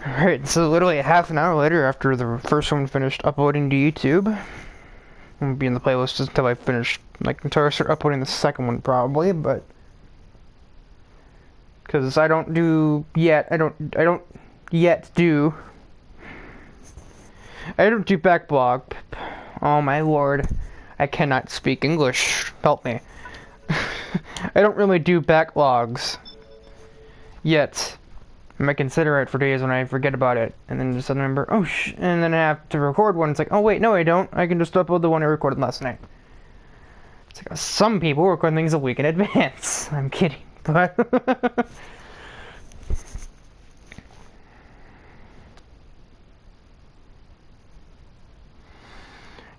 Alright, so literally half an hour later after the first one finished uploading to YouTube. I'm gonna be in the playlist just until I finish, like, until I start uploading the second one probably, but... Because I don't do backlog. Oh my lord. I cannot speak English. Help me. I don't really do backlogs. Yet. I might consider it for days when I forget about it. And then just remember, oh and then I have to record one. It's like, oh wait, no I don't. I can just upload the one I recorded last night. It's like, some people record things a week in advance. I'm kidding, but...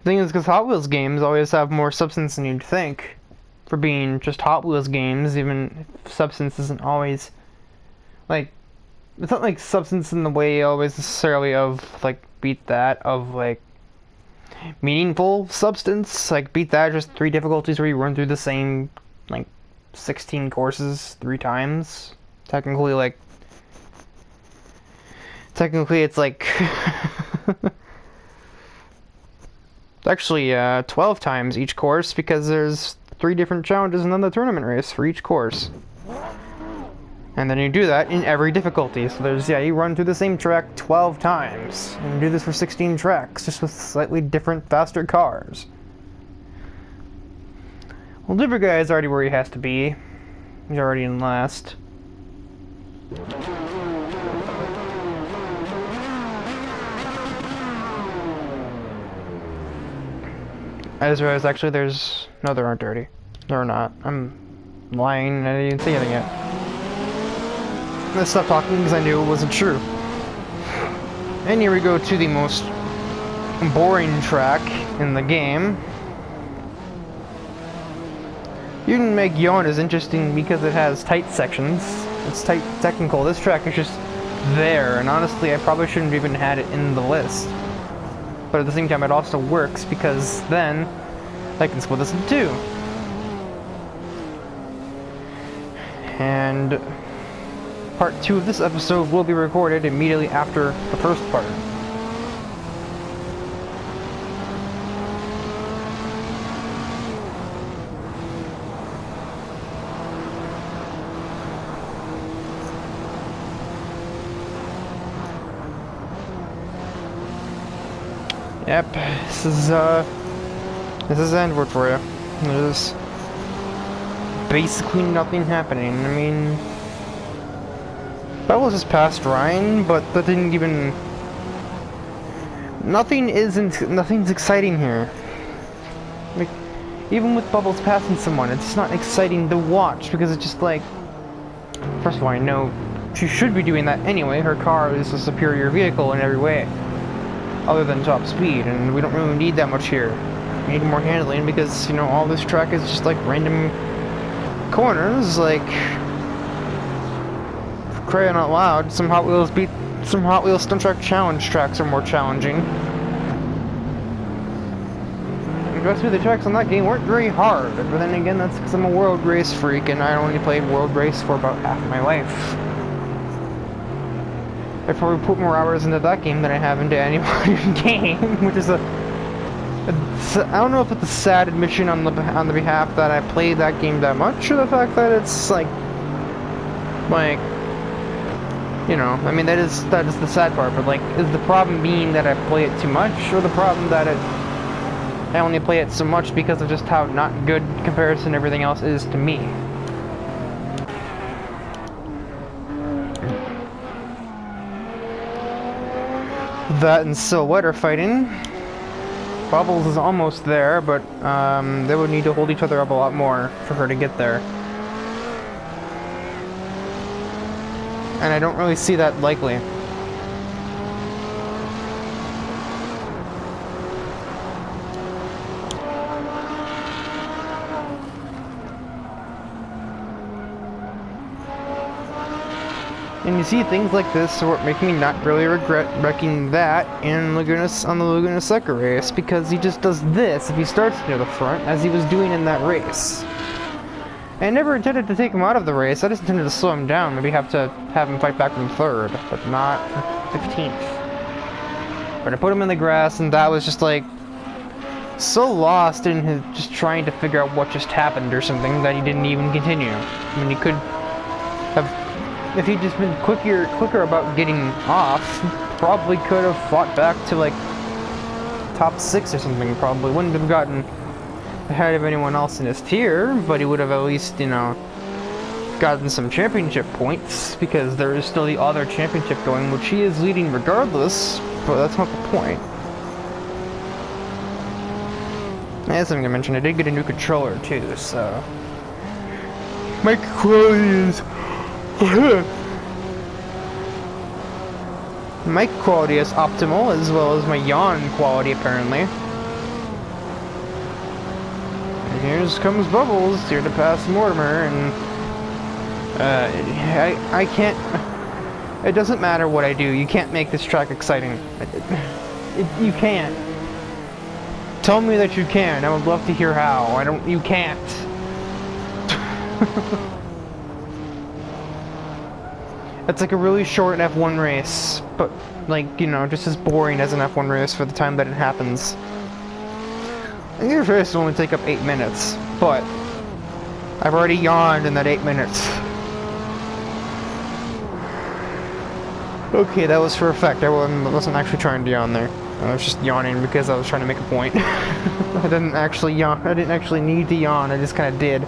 thing is, because Hot Wheels games always have more substance than you'd think for being just Hot Wheels games, even if substance isn't always, like, it's not like substance in the way always necessarily of, like, beat that, of, like, meaningful substance. Like, beat that, just 3 difficulties where you run through the same, like, 16 courses 3 times. Technically, it's like... actually 12 times each course, because there's 3 different challenges and then the tournament race for each course. And then you do that in every difficulty. So there's, you run through the same track 12 times. And you do this for 16 tracks, just with slightly different, faster cars. Well, Dipper Guy is already where he has to be. He's already in last. I just realized, actually, there's... No, there aren't dirty. There are not. I'm lying, I didn't see anything yet. I stopped talking because I knew it wasn't true. And here we go to the most boring track in the game. You can make Yawn as interesting because it has tight sections. It's tight technical. This track is just there, and honestly, I probably shouldn't have even had it in the list. But at the same time, it also works because then I can split this in 2. And part 2 of this episode will be recorded immediately after the first part. Yep, this is Endward for you. There's basically nothing happening. I mean, Bubbles just passed Ryan, but that didn't even... Nothing's exciting here. Like, even with Bubbles passing someone, it's not exciting to watch, because it's just like... First of all, I know she should be doing that anyway. Her car is a superior vehicle in every way, other than top speed, and we don't really need that much here. We need more handling because, all this track is just like random corners, like, for crying out loud. Some Hot Wheels Stunt Track Challenge tracks are more challenging. And the rest of the tracks on that game weren't very hard, but then again, that's because I'm a world race freak and I only played world race for about half my life. I probably put more hours into that game than I have into any modern game, which is I don't know if it's a sad admission on the behalf that I played that game that much, or the fact that it's like, I mean, that is the sad part. But like, is the problem being that I play it too much, or the problem that I only play it so much because of just how not good comparison everything else is to me? That and Silhouette are fighting. Bubbles is almost there, but they would need to hold each other up a lot more for her to get there. And I don't really see that likely. And you see, things like this make me not really regret wrecking that on the Laguna Seca race, because he just does this if he starts near the front, as he was doing in that race. I never intended to take him out of the race, I just intended to slow him down, maybe have him fight back from 3rd, but not 15th. But I put him in the grass, and that was just like, so lost in his just trying to figure out what just happened or something that he didn't even continue. I mean, he could have, if he'd just been quicker about getting off, probably could have fought back to like top 6 or something, probably wouldn't have gotten ahead of anyone else in his tier, but he would have at least, you know, gotten some championship points, because there is still the other championship going, which he is leading regardless, but that's not the point. As I'm gonna mention, I did get a new controller too, so my quality is mic quality is optimal, as well as my yawn quality apparently. And here comes Bubbles, here to pass Mortimer, and I can't. It doesn't matter what I do. You can't make this track exciting. You can't. Tell me that you can. I would love to hear how. You can't. It's like a really short F1 race, but like, you know, just as boring as an F1 race for the time that it happens. And your race will only take up 8 minutes, but I've already yawned in that 8 minutes. Okay, that was for effect. I wasn't actually trying to yawn there. I was just yawning because I was trying to make a point. I didn't actually yawn. I didn't actually need to yawn. I just kind of did.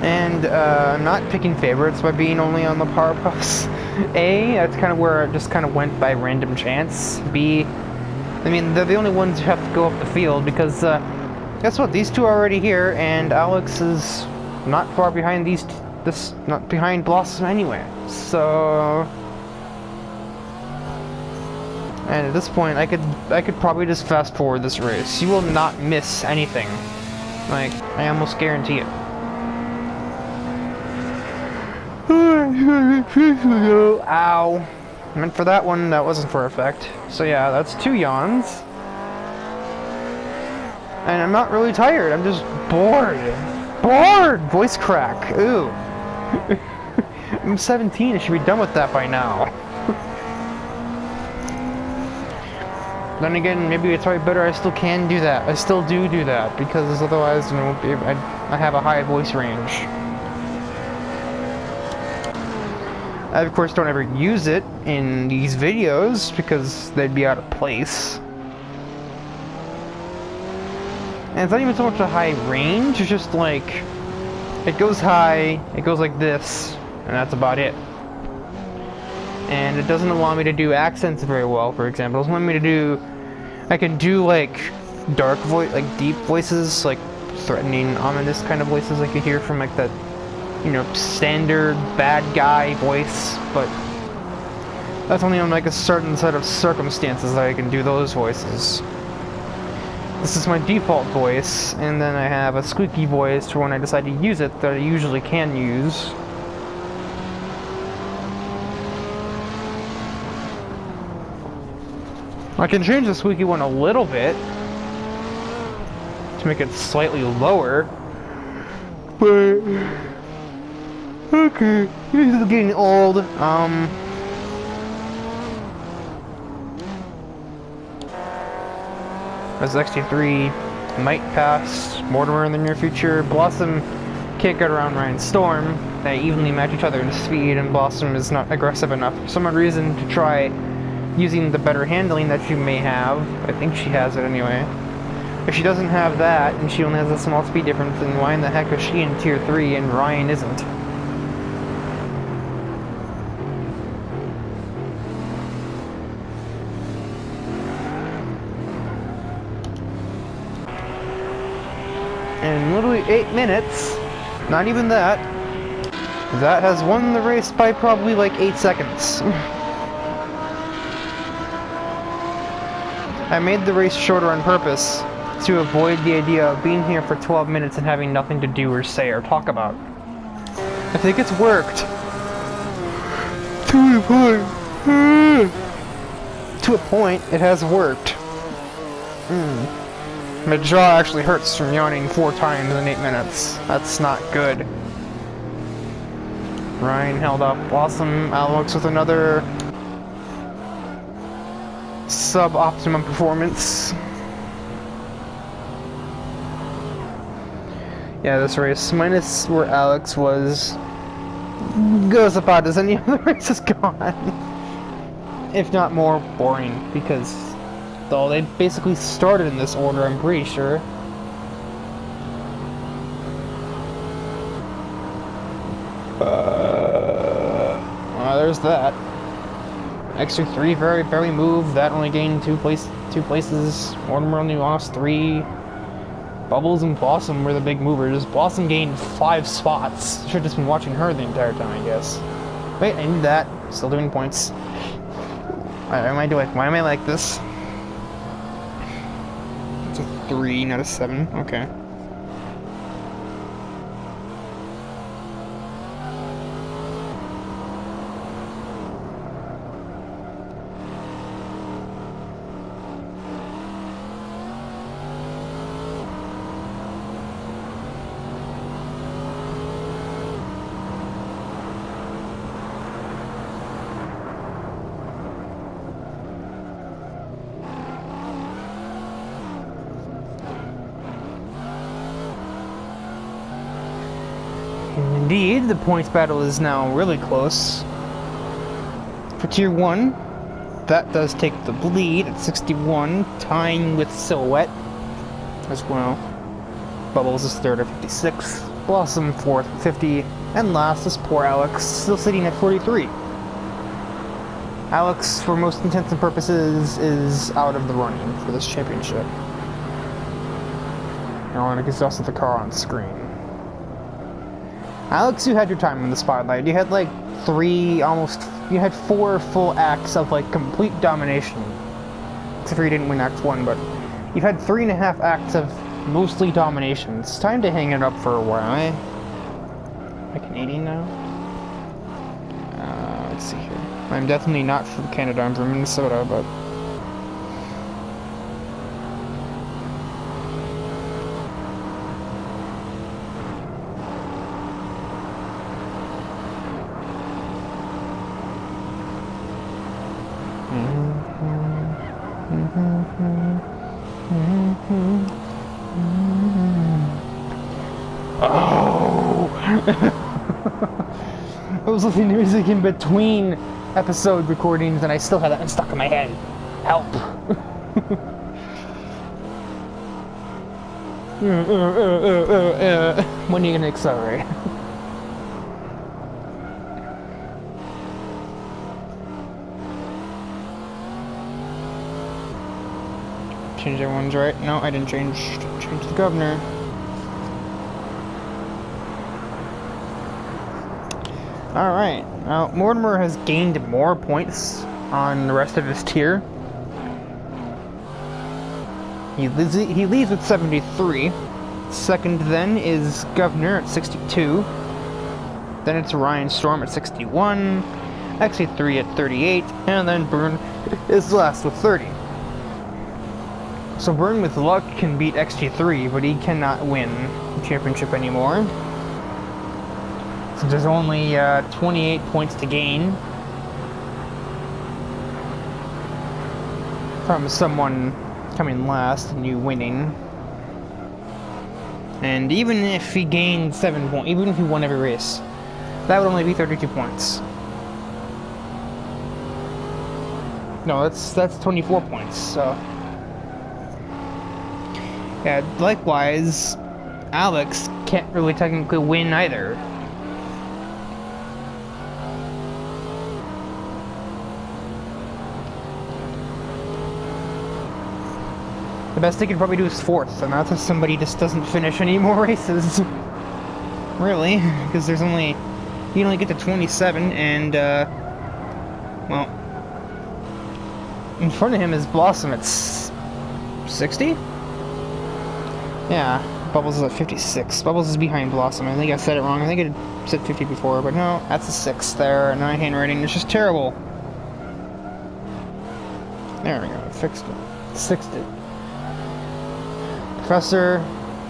And I'm not picking favorites by being only on the power bus. A, that's kind of where it just kind of went by random chance. B, I mean, they're the only ones who have to go up the field because guess what? These two are already here, and Aleks is not far behind not behind Blossom anyway. So, and at this point, I could probably just fast forward this race. You will not miss anything. Like, I almost guarantee it. Ow. I meant for that one, that wasn't for effect. So yeah, that's 2 yawns. And I'm not really tired, I'm just bored. Bored! Voice crack, ooh. I'm 17, I should be done with that by now. Then again, maybe it's probably better I still can do that. I still do that, because otherwise, you know, I have a high voice range. I, of course, don't ever use it in these videos, because they'd be out of place. And it's not even so much a high range, it's just like, it goes high, it goes like this, and that's about it. And it doesn't allow me to do accents very well, for example. It doesn't allow me to do, I can do like dark voice, like deep voices, like threatening, ominous kind of voices like you hear from like that, you know, standard bad guy voice, but that's only on like a certain set of circumstances that I can do those voices. This is my default voice, and then I have a squeaky voice for when I decide to use it that I usually can use. I can change the squeaky one a little bit to make it slightly lower, but okay, this is getting old. As XT3 might pass Mortimer in the near future. Blossom can't get around Ryan's Storm. They evenly match each other in speed, and Blossom is not aggressive enough for some reason to try using the better handling that she may have. I think she has it anyway. If she doesn't have that, and she only has a small speed difference, then why in the heck is she in Tier 3 and Ryan isn't? In literally 8 minutes, not even that, that has won the race by probably like 8 seconds. I made the race shorter on purpose to avoid the idea of being here for 12 minutes and having nothing to do or say or talk about. I think it's worked. To to a point, it has worked. My jaw actually hurts from yawning 4 times in 8 minutes. That's not good. Ryan held up awesome. Aleks with another sub-optimum performance. Yeah, this race, minus where Aleks was, goes about as any other race has gone. If not more boring, because though they basically started in this order, I'm pretty sure. There's that. Extra 3 very move. That only gained 2 places. Mortimer only lost 3. Bubbles and Blossom were the big movers. Blossom gained 5 spots. Should've just been watching her the entire time, I guess. Wait, I need that. Still doing points. Why am I like this? It's a 3, not a 7. Okay. Indeed, the points battle is now really close. For Tier 1, that does take the lead at 61, tying with Silhouette as well. Bubbles is third at 56, Blossom fourth at 50, and last is poor Aleks, still sitting at 43. Aleks, for most intents and purposes, is out of the running for this championship. And it's also the car on screen. Aleks, you had your time in the spotlight. You had like 4 full acts of like complete domination. Except for you didn't win Act 1, but you've had 3.5 acts of mostly domination. It's time to hang it up for a while, eh? Am I Canadian now? Let's see here. I'm definitely not from Canada, I'm from Minnesota, but... Oh! I was listening to music in between episode recordings and I still had that stuck in my head. Help! When are you gonna accelerate? Change everyone's right. No, I didn't change the governor. Alright, now Mortimer has gained more points on the rest of his tier. He leads with 73. Second then is Governor at 62. Then it's Ryan Storm at 61. XA3 at 38. And then Burn is last with 30. So Burn with luck can beat XG3, but he cannot win the championship anymore. So there's only 28 points to gain from someone coming last and you winning. And even if he gained 7 points, even if he won every race, that would only be 32 points. No, that's 24 points, so... Yeah, likewise, Aleks can't really technically win either. The best they could probably do is 4th, and that's if somebody just doesn't finish any more races. Really, because there's only... You only get to 27, and, well... In front of him is Blossom at 60? Yeah, Bubbles is at 56. Bubbles is behind Blossom. I think I said it wrong. I think I said 50 before, but no, that's a 6 there, and my handwriting is just terrible. There we go. Fixed it. Fixed it. Professor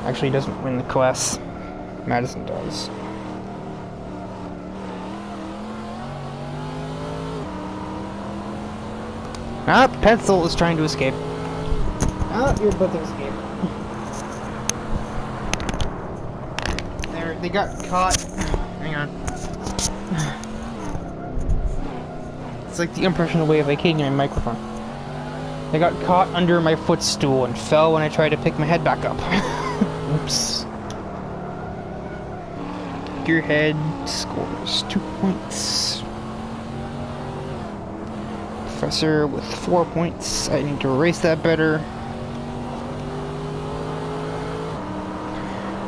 actually doesn't win the class. Madison does. Ah, Pencil is trying to escape. Ah, you're about to escape. There, they got caught. Hang on. It's like the unprofessional way of vacating my microphone. They got caught under my footstool and fell when I tried to pick my head back up. Oops. Gearhead scores 2 points. Professor with 4 points. I need to erase that better.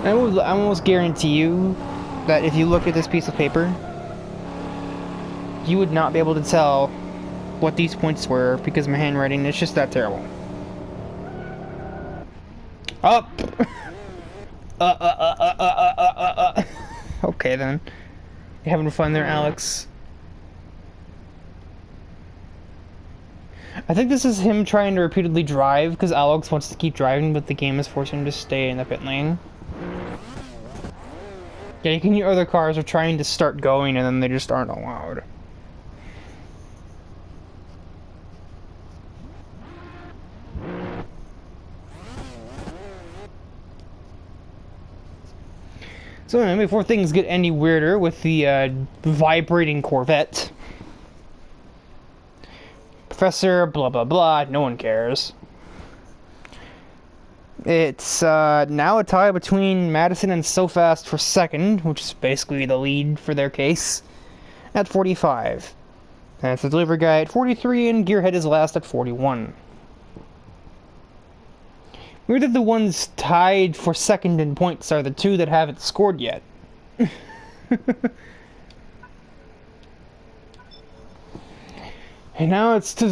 I will almost guarantee you that if you look at this piece of paper, you would not be able to tell what these points were because my handwriting is just that terrible. Up! Okay then. You having fun there, Aleks? I think this is him trying to repeatedly drive because Aleks wants to keep driving, but the game is forcing him to stay in the pit lane. Yeah, you can hear other cars are trying to start going and then they just aren't allowed. So anyway, before things get any weirder with the vibrating Corvette, Professor blah blah blah, no one cares. It's now a tie between Madison and So Fast for second, which is basically the lead for their case, at 45. That's the delivery guy at 43, and Gearhead is last at 41. Weird that the ones tied for second in points are the two that haven't scored yet. And now it's to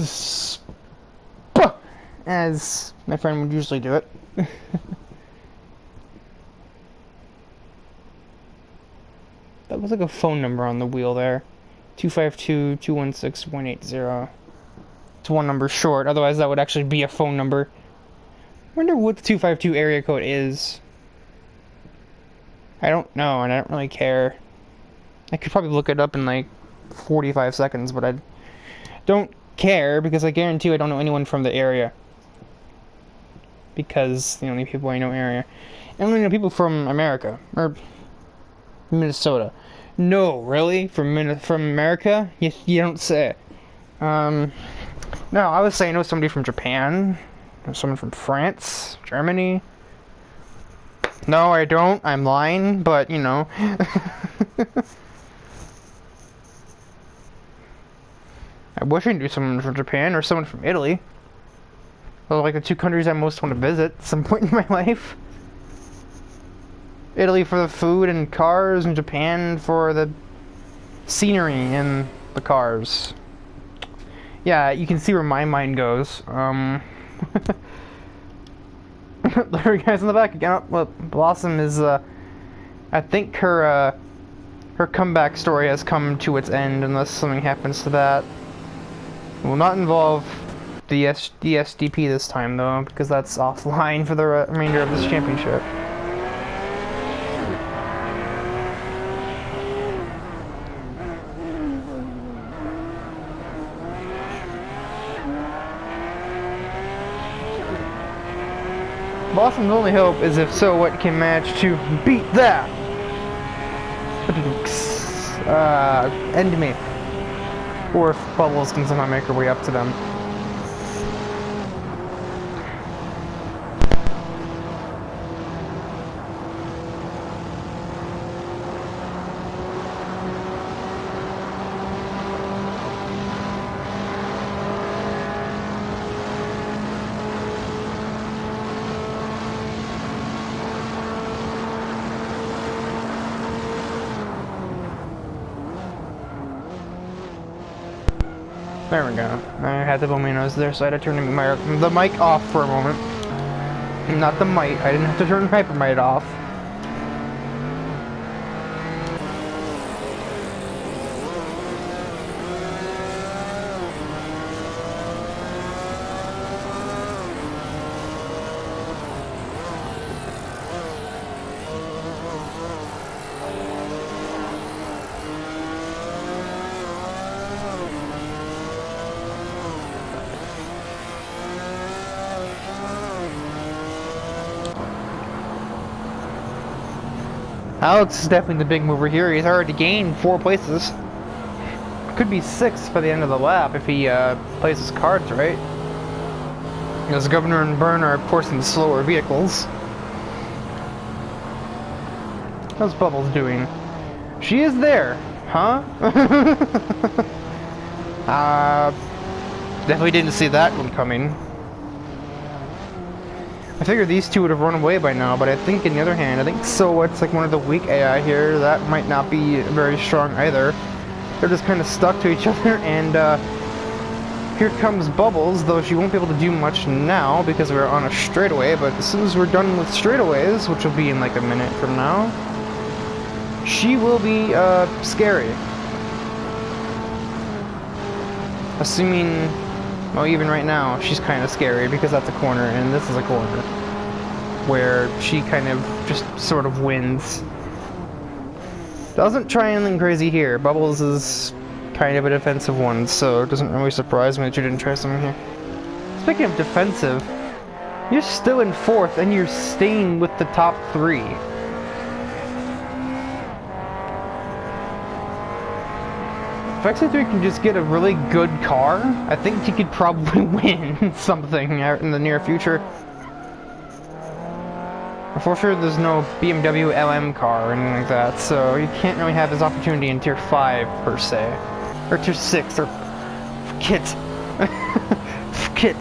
as my friend would usually do it. That looks like a phone number on the wheel there. 252-216-180. It's one number short, otherwise that would actually be a phone number. I wonder what the 252 area code is. I don't know, and I don't really care. I could probably look it up in like 45 seconds, but I don't care because I guarantee you I don't know anyone from the area. Because the only people I know area. I only know people from America, or Minnesota. No, really? From America? You don't say. No, I would say I know somebody from Japan. Someone from France, Germany. No, I don't. I'm lying, but you know. I wish I knew someone from Japan or someone from Italy. Those are like the two countries I most want to visit at some point in my life. Italy for the food and cars, and Japan for the scenery and the cars. Yeah, you can see where my mind goes. There are guys in the back again. Well, Blossom is, I think her comeback story has come to its end unless something happens to that. It will not involve the SDP this time, though, because that's offline for the remainder of this championship. Blossom's only hope is if So What can manage to beat that. End me. Or if Bubbles can somehow make her way up to them. There we go. I had the Bominos there, so I had to turn the mic off for a moment. Not the mic. I didn't have to turn the hyper mic off. Alex is definitely the big mover here. He's already gained 4 places. Could be 6 by the end of the lap if he plays his cards right. Because Governor and Byrne are, of course, in slower vehicles. How's Bubbles doing? She is there, huh? Definitely didn't see that one coming. I figured these two would have run away by now, but I think, on the other hand, I think Silhouette's like one of the weak AI here. That might not be very strong either. They're just kind of stuck to each other, and here comes Bubbles, though she won't be able to do much now because we're on a straightaway, but as soon as we're done with straightaways, which will be in like a minute from now, she will be scary. Assuming, well, even right now, she's kind of scary because that's a corner and this is a corner where she kind of just sort of wins. Doesn't try anything crazy here. Bubbles is kind of a defensive one, so it doesn't really surprise me that you didn't try something here. Speaking of defensive, you're still in 4th and you're staying with the top 3. If X3 can just get a really good car, I think he could probably win something in the near future. Unfortunately, there's no BMW LM car or anything like that, so you can't really have his opportunity in Tier 5 per se. Or Tier 6, or Kit. Kit.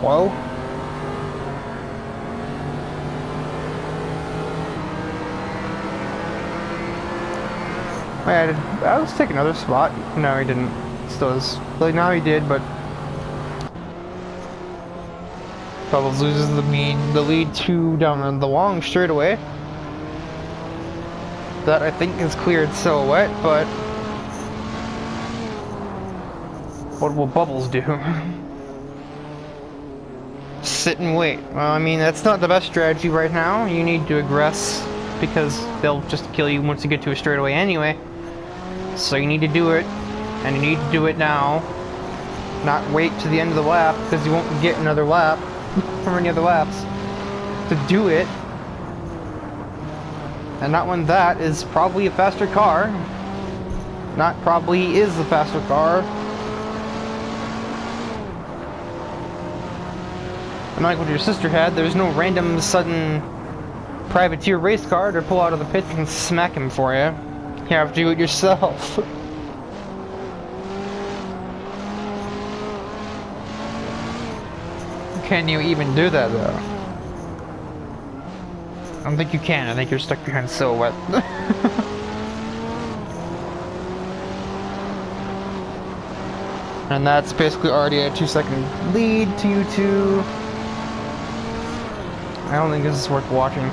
Whoa. I was take another spot. No, he didn't. Still is. Like, now he did, but Bubbles loses the lead 2 down the long straightaway. That I think is cleared Silhouette, but what will Bubbles do? Sit and wait. Well, I mean, that's not the best strategy right now. You need to aggress because they'll just kill you once you get to a straightaway anyway. So you need to do it, and you need to do it now. Not wait to the end of the lap, because you won't get another lap from any other laps to do it. And not when that is probably a faster car. Not probably is the faster car. Unlike what your sister had, there's no random sudden privateer race car to pull out of the pit and smack him for you. You have to do it yourself. Can you even do that though? I don't think you can. I think you're stuck behind Silhouette. And that's basically already a 2-second lead to you two. I don't think this is worth watching.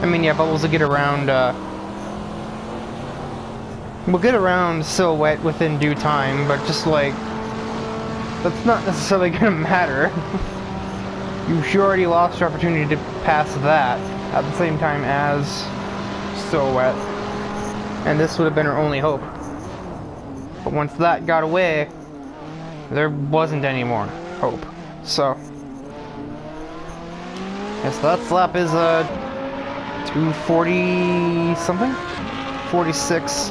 I mean, yeah, Bubbles will get around, we'll get around Silhouette within due time, but just like, that's not necessarily gonna matter. You already lost your opportunity to pass that at the same time as Silhouette. And this would have been her only hope. But once that got away, there wasn't any more hope. So, yes, that lap is 240 something? 46.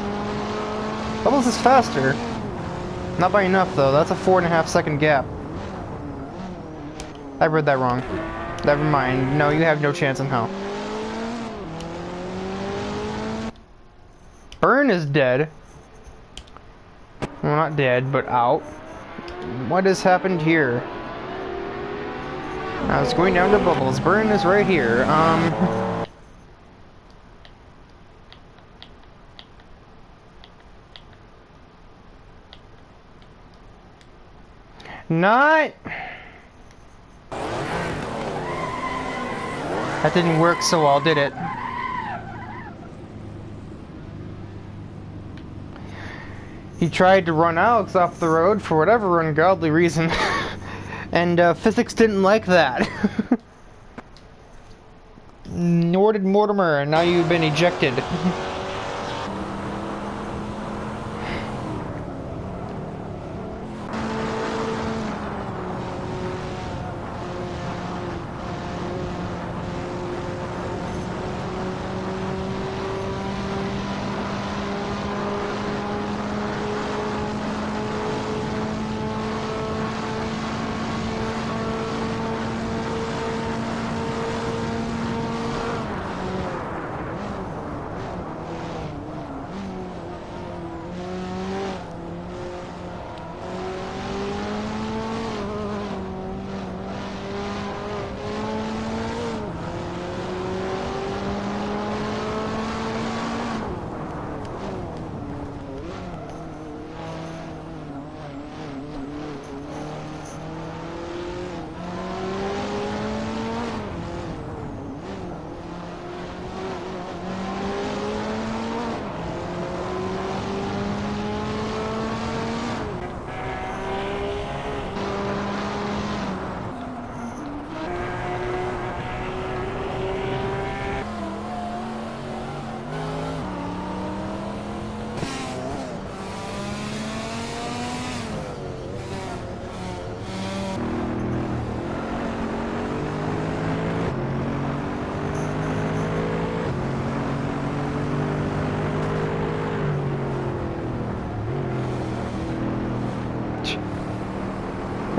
Bubbles is faster. Not by enough though, that's a 4.5-second gap. I read that wrong. Never mind, no, you have no chance in hell. Byrne is dead. Well, not dead, but out. What has happened here? Now it's going down to Bubbles. Byrne is right here. Not... That didn't work so well, did it? He tried to run Alex off the road for whatever ungodly reason, and physics didn't like that. Nor did Mortimer, and now you've been ejected.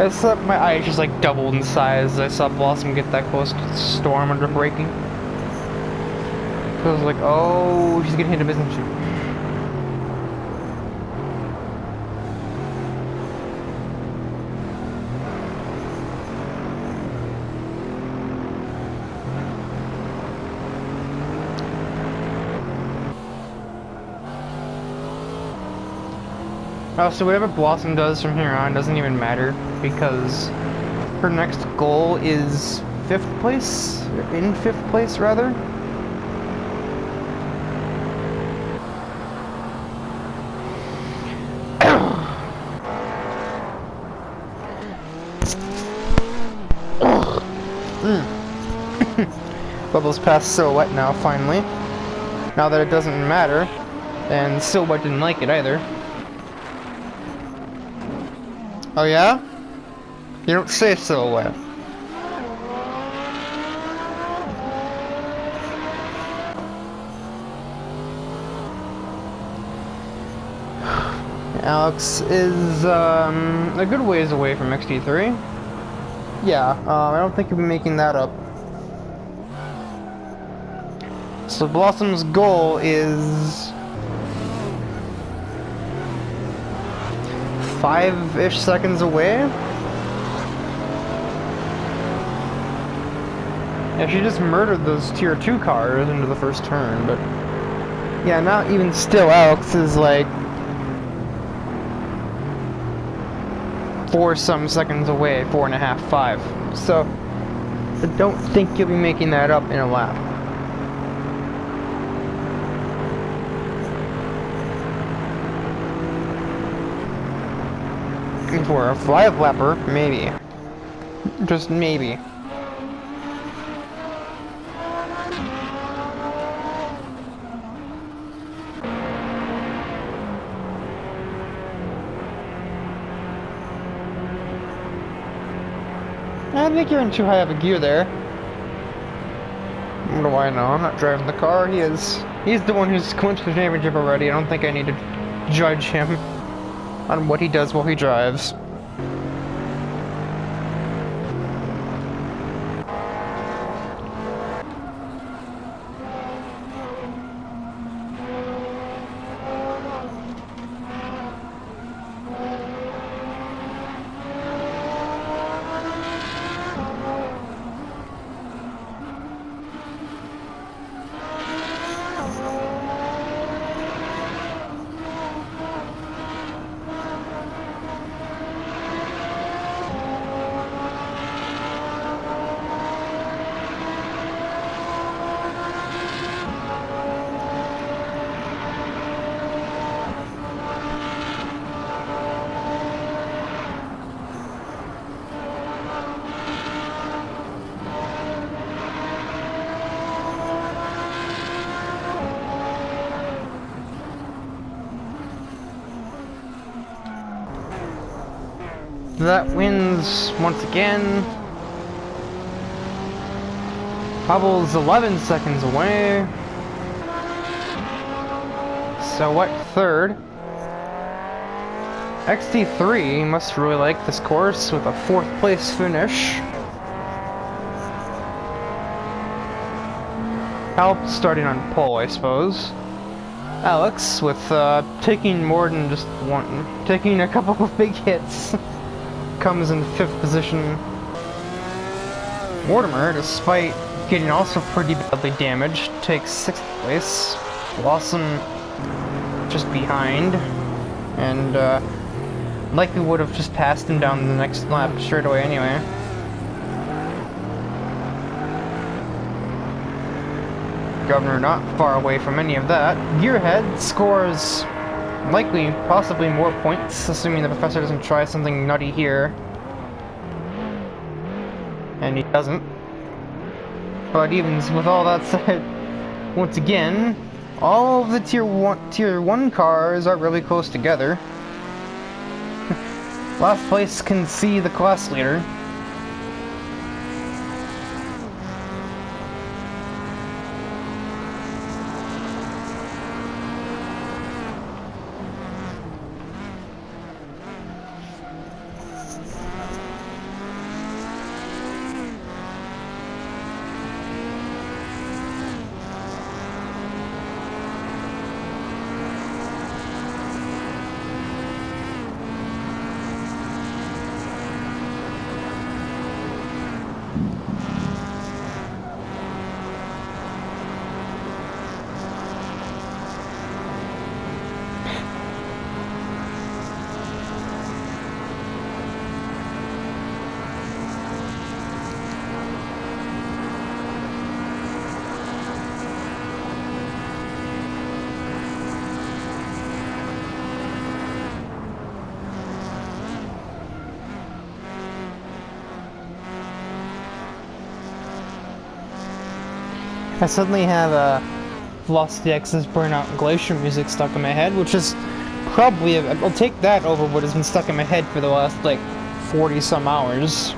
I saw my eyes just like doubled in size. I saw Blossom get that close to the storm under braking. So I was like, oh, she's getting hit him, isn't she? Oh, so whatever Blossom does from here on doesn't even matter because her next goal is 5th place? In 5th place, rather? Bubbles past Silhouette now, finally. Now that it doesn't matter, and Silhouette didn't like it either. Oh yeah? You don't say Silhouette. Aleks is a good ways away from XT3. Yeah, I don't think he'll be making that up. So Blossom's goal is 5-ish seconds away. Yeah, she just murdered those tier 2 cars into the first turn, but yeah, not even still, Aleks is like 4-some seconds away, 4.5, 5. So I don't think you'll be making that up in a lap. For a 5-lapper, maybe. Just maybe. I think you're in too high of a gear there. What do I know? I'm not driving the car. He's the one who's clinched the championship already. I don't think I need to judge him on what he does while he drives. That wins once again. Hubble's 11 seconds away. So what, third? XT3 must really like this course with a 4th place finish. Helped starting on pole, I suppose. Aleks with taking more than just one, taking a couple of big hits. Comes in 5th position. Mortimer, despite getting also pretty badly damaged, takes 6th place. Blossom just behind, and likely would have just passed him down the next lap straight away anyway. Governor not far away from any of that. Gearhead scores likely, possibly more points, assuming the professor doesn't try something nutty here. And he doesn't. But even with all that said, once again, all of the tier 1 cars are really close together. Last place can see the class leader. I suddenly have Velocity X's Burnout and Glacier music stuck in my head, which is probably, I'll take that over what has been stuck in my head for the last, like, 40 some hours.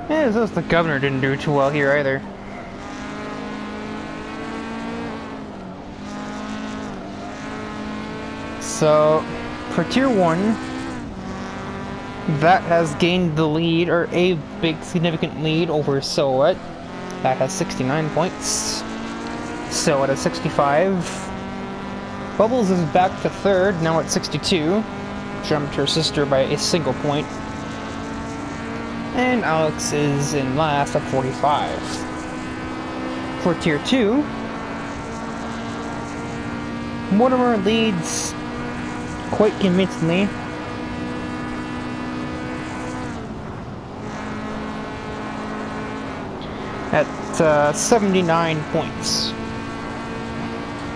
Yeah, so the governor didn't do too well here either. So, for Tier 1, that has gained the lead, or a big significant lead over Silhouette. That has 69 points. Silhouette at 65. Bubbles is back to third, now at 62. Jumped her sister by a single point. And Aleks is in last at 45. For Tier 2, Mortimer leads quite convincingly. At 79 points.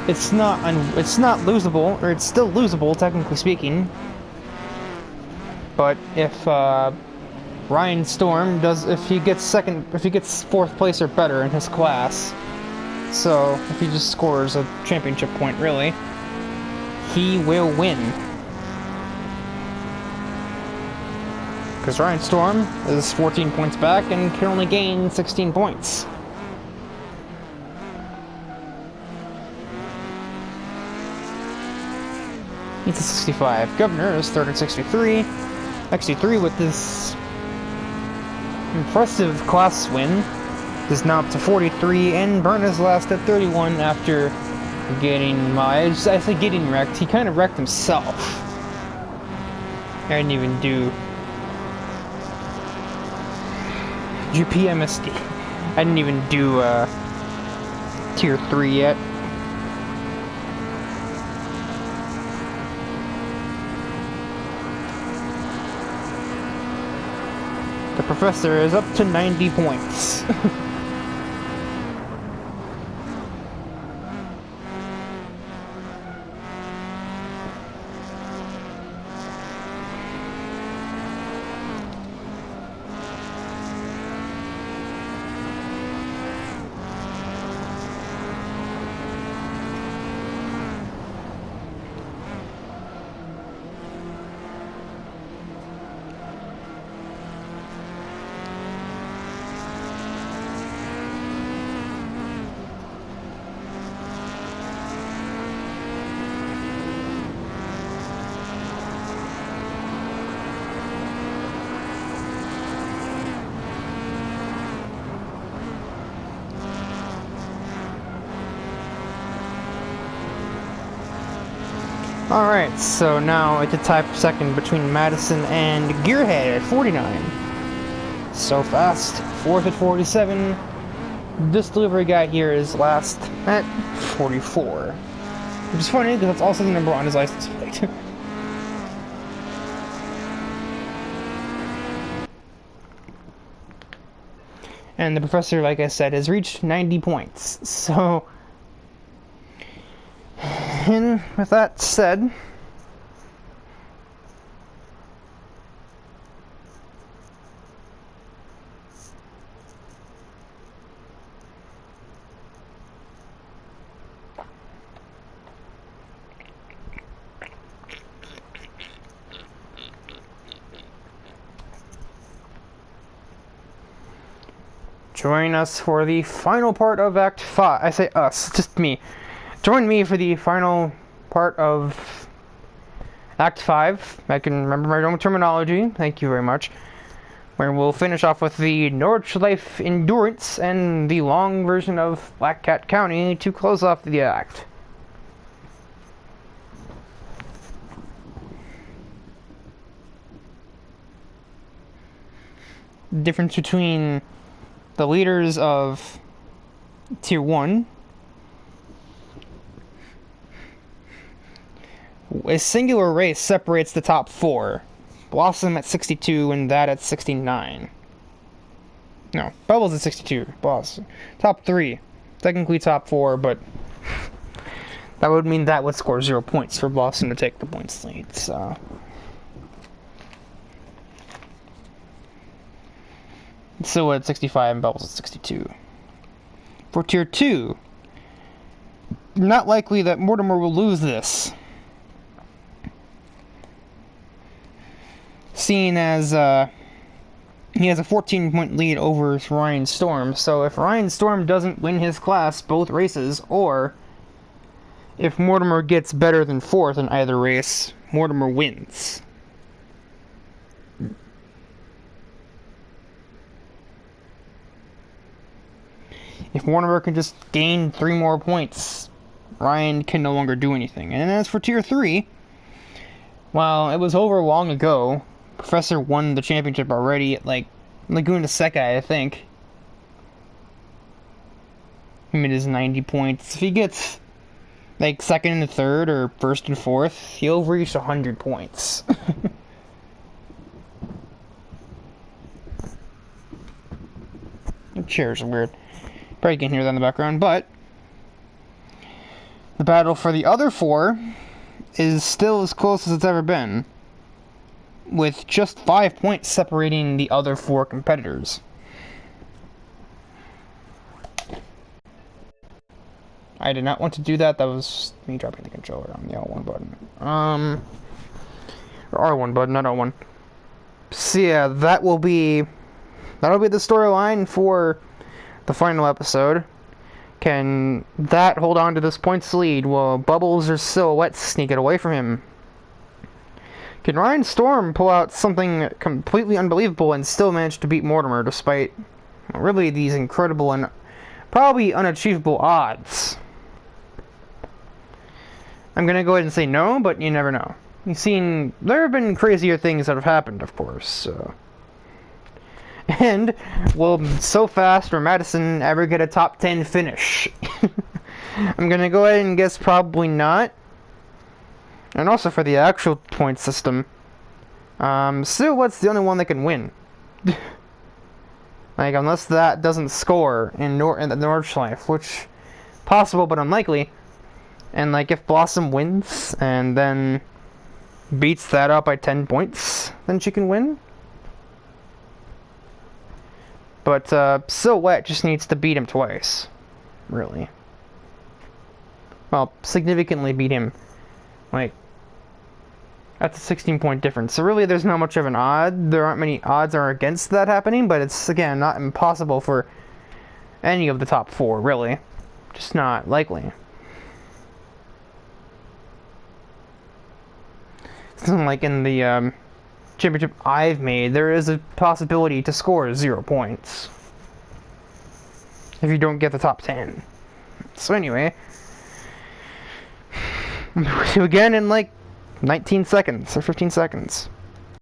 It's not losable, or it's still losable technically speaking. But if Ryan Storm if he gets fourth place or better in his class, so if he just scores a championship point, really, he will win. Because Ryan Storm is 14 points back and can only gain 16 points. He's at 65. Governor is third at 63. 63 with this impressive class win is now up to 43, and Burn is last at 31 after getting, I say getting wrecked. He kind of wrecked himself. I didn't even do GPMSD. I didn't even do Tier 3 yet. The professor is up to 90 points. Alright, so now it's a tie for second between Madison and Gearhead at 49. So fast. Fourth at 47. This delivery guy here is last at 44. Which is funny because that's also the number on his license plate. And the professor, like I said, has reached 90 points. So, and with that said, join us for the final part of Act 5. I say us, just me. Join me for the final part of Act 5. I can remember my own terminology. Thank you very much. Where we'll finish off with the Nordschleife Endurance and the long version of Black Cat County to close off the act. difference between the leaders of Tier 1. A singular race separates the top 4. Blossom at 62 and that at 69. No, Bubbles at 62. Blossom. Top 3. Technically top 4, but that would mean that would score 0 points for Blossom to take the points lead, so. Still at 65 and Bubbles at 62. For Tier 2, not likely that Mortimer will lose this. Seeing as he has a 14-point lead over Ryan Storm, so if Ryan Storm doesn't win his class both races, or if Mortimer gets better than 4th in either race, Mortimer wins. If Mortimer can just gain 3 more points, Ryan can no longer do anything. And as for Tier 3, well, it was over long ago. Professor won the championship already at, like, Laguna Seca, I think. He made his 90 points. If he gets, like, 2nd and 3rd or 1st and 4th, he'll reach 100 points. The chairs are weird. Probably can't hear that in the background, but the battle for the other 4 is still as close as it's ever been, with just 5 points separating the other 4 competitors. I did not want to do that. That was me dropping the controller on the L1 button. Or R1 button, not L1. So yeah, that'll be the storyline for the final episode. Can that hold on to this points lead while Bubbles or Silhouette sneak it away from him? Can Ryan Storm pull out something completely unbelievable and still manage to beat Mortimer despite really these incredible and probably unachievable odds? I'm gonna go ahead and say no, but you never know. You've seen, there have been crazier things that have happened, of course, so. And will So Fast or Madison ever get a top 10 finish? I'm gonna go ahead and guess probably not. And also for the actual point system, Silhouette's the only one that can win. Like, unless that doesn't score in the Nordschleife, which possible but unlikely. And like, if Blossom wins and then beats that up by 10 points, then she can win. But Silhouette just needs to beat him twice, really. Well, significantly beat him. Like, that's a 16-point difference. So really, there's not much of an odd. There aren't many odds are against that happening, but it's, again, not impossible for any of the top 4, really. Just not likely. Like in the championship I've made, there is a possibility to score 0 points if you don't get the top 10. So anyway, again in like 19 seconds or 15 seconds.